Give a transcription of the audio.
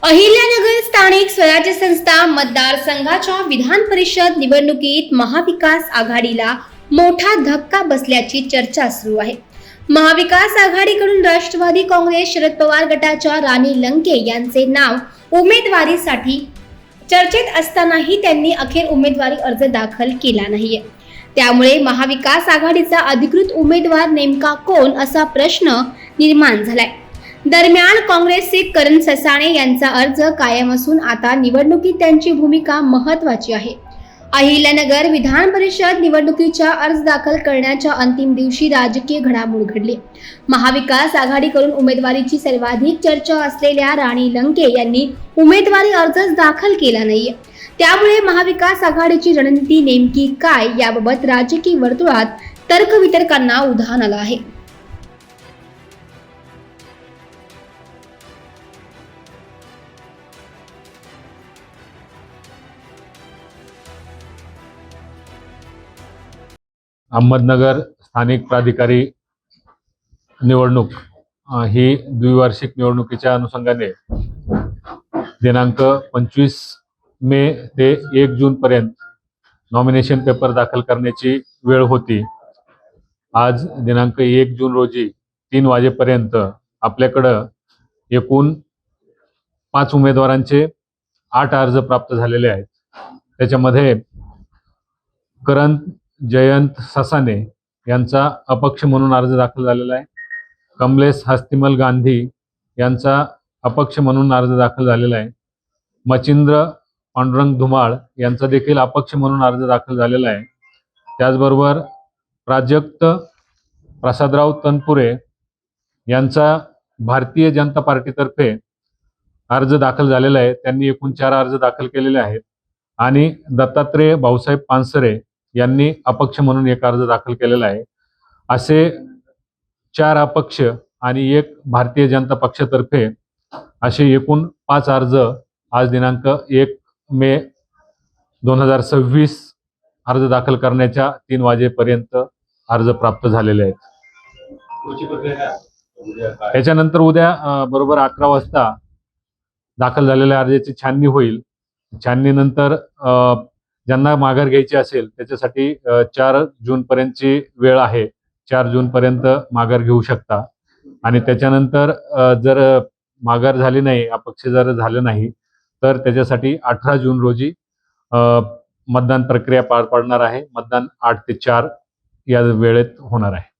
अहिल्यानगर स्थानिक स्वराज्य संस्था मतदारसंघाच्या विधान परिषद निवडणुकीत महाविकास आघाडीला मोठा धक्का बसल्याची चर्चा सुरू आहे। महाविकास आघाडीकडून राष्ट्रवादी काँग्रेस शरद पवार गटाच्या राणी लंके यांचे नाव उमेदवारीसाठी चर्चेत असतानाही त्यांनी अखेर उमेदवारी अर्ज दाखल केला नाहीये। त्यामुळे महाविकास आघाडीचा अधिकृत उमेदवार नेमका कोण असा प्रश्न निर्माण झालाय। दरम्यान काँग्रेसचे करण ससाणे यांचा अर्ज कायम असून आता निवडणुकीत त्यांची भूमिका महत्त्वाची आहे। अहिल्यानगर विधान परिषद निवडणुकीच्या अर्ज दाखल करण्याच्या अंतिम दिवशी राजकीय घडामोड घडली। महाविकास आघाडीकडून उमेदवारीची सर्वाधिक चर्चा असलेल्या राणी लंके यांनी उमेदवारी अर्जच दाखल केला नाहीये। त्यामुळे महाविकास आघाडीची रणनीती नेमकी काय याबाबत राजकीय वर्तुळात तर्कवितर्कांना उधाण आलं आहे। अहमदनगर स्थानिक प्राधिकारी निवडणूक ही द्विवार्षिक निवडणुकीच्या अनुषंगाने दिनांक 25 मे ते 1 जून पर्यंत नॉमिनेशन पेपर दाखल करण्याची वेळ होती। आज दिनांक 1 जून रोजी 3 वाजेपर्यंत आपल्याकडं एकूण 5 उमेदवारांचे 8 अर्ज प्राप्त झालेले आहेत। त्याच्यामध्ये करण जयंत ससाने यांचा अपक्ष म्हणून अर्ज दाखल झालेला आहे। कमलेश हस्तिमल गांधी यांचा अपक्ष म्हणून अर्ज दाखल झालेला आहे। मचिंद्र पांडुरंग धुमाळ यांचा देखील अपक्ष म्हणून अर्ज दाखल झालेला आहे। त्याचबरोबर प्राजक्त प्रसादराव तनपुरे यांचा भारतीय जनता पार्टीतर्फे अर्ज दाखल झालेला आहे। त्यांनी एकूण 4 अर्ज दाखल केलेले आहेत आणि दत्तात्रय भाऊसाहेब पानसरे यांनी अपक्ष म्हणून 1 अर्ज दाखल केलेला आहे। असे 4 अपक्ष आणि 1 भारतीय जनता पक्षातर्फे असे एकूण 5 अर्ज आज दिनांक 1 मे 2026 अर्ज दाखल करण्याच्या 3 वाजेपर्यंत अर्ज प्राप्त झालेले आहेत। त्याच्यानंतर उद्या बरोबर 11 वाजता दाखल झालेल्या अर्जाची छाननी होईल। छाननीनंतर ज्यांना माघार घ्यायची असेल त्याच्यासाठी 4 जून पर्यंतची वेळ आहे। 4 जून पर्यंत माघार घेऊ शकता आणि त्याच्यानंतर जर माघार झाली नाही, अपक्ष जर झालं नाही तर त्याच्यासाठी 18 जून रोजी मतदान प्रक्रिया पार पडणार आहे। मतदान 8 ते 4 या वेळेत होणार आहे।